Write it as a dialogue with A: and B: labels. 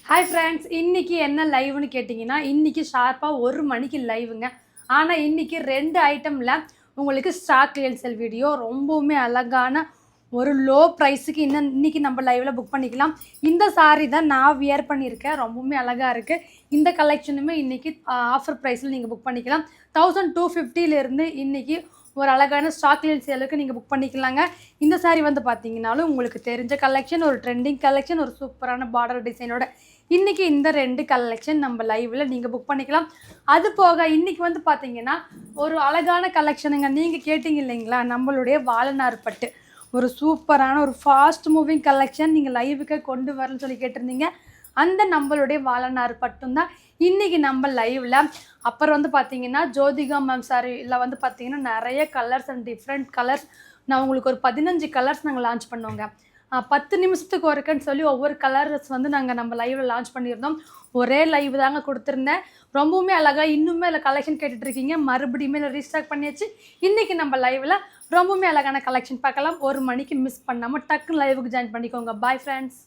A: Hi friends, இன்றைக்கி என்ன லைவ்னு கேட்டிங்கன்னா, இன்றைக்கி ஷார்ப்பாக 1 மணிக்கு லைவுங்க. ஆனால் இன்றைக்கி 2 ஐட்டமில் உங்களுக்கு ஸ்டாக் கிளியரன்ஸ் சேல் வீடியோ ரொம்பவுமே அழகான ஒரு லோ ப்ரைஸுக்கு இன்றைக்கி நம்ம லைவில் புக் பண்ணிக்கலாம். இந்த சாரீ தான் நான் வியர் பண்ணியிருக்கேன். ரொம்பவுமே அழகாக இருக்குது. இந்த கலெக்ஷனுமே இன்றைக்கி ஆஃபர் ப்ரைஸில் நீங்கள் புக் பண்ணிக்கலாம். 1250 இன்றைக்கி ஒரு அழகான ஸ்டாக் கிளியரன்ஸ் சேலுக்கு நீங்கள் புக் பண்ணிக்கலாங்க. இந்த சாரீ வந்து பார்த்தீங்கன்னாலும் உங்களுக்கு தெரிஞ்ச கலெக்ஷன், ஒரு ட்ரெண்டிங் கலெக்ஷன், ஒரு சூப்பரான பார்டர் டிசைனோட இன்றைக்கி இந்த 2 கலெக்ஷன் நம்ம லைவில் நீங்கள் புக் பண்ணிக்கலாம். அது போக இன்றைக்கி வந்து பார்த்தீங்கன்னா ஒரு அழகான கலெக்ஷனுங்க. நீங்கள் கேட்டிங்க இல்லைங்களா, நம்மளுடைய வாழநார் பட்டு ஒரு சூப்பரான ஒரு ஃபாஸ்ட் மூவிங் கலெக்ஷன் நீங்கள் லைவுக்கு கொண்டு வரணும்னு சொல்லி கேட்டிருந்தீங்க. அந்த நம்மளுடைய வாழநார் பட்டும் தான் இன்றைக்கி நம்ம லைவில். அப்புறம் வந்து பார்த்தீங்கன்னா ஜோதிகா மேம் சாரியில் வந்து பார்த்தீங்கன்னா நிறைய கலர்ஸ் அண்ட் டிஃப்ரெண்ட் கலர்ஸ். நான் உங்களுக்கு ஒரு 15 கலர்ஸ் நாங்கள் லான்ச் பண்ணோங்க. 10 நிமிஷத்துக்கு ஒருக்குன்னு சொல்லி ஒவ்வொரு கலர்ஸ் வந்து நாங்கள் நம்ம லைவில் லான்ச் பண்ணியிருந்தோம். ஒரே லைவ் தாங்க கொடுத்துருந்தேன். ரொம்பவுமே அழகாக இன்னுமே இல்லை கலெக்ஷன் கேட்டுட்ருக்கீங்க. மறுபடியுமே இல்லை ரீஸ்டாக் பண்ணியாச்சு. இன்றைக்கி நம்ம லைவில் ரொம்பவுமே அழகான கலெக்ஷன் பார்க்கலாம். 1 மணிக்கு மிஸ் பண்ணாமல் டக்குன்னு லைவுக்கு ஜாயின் பண்ணிக்கோங்க. Bye friends.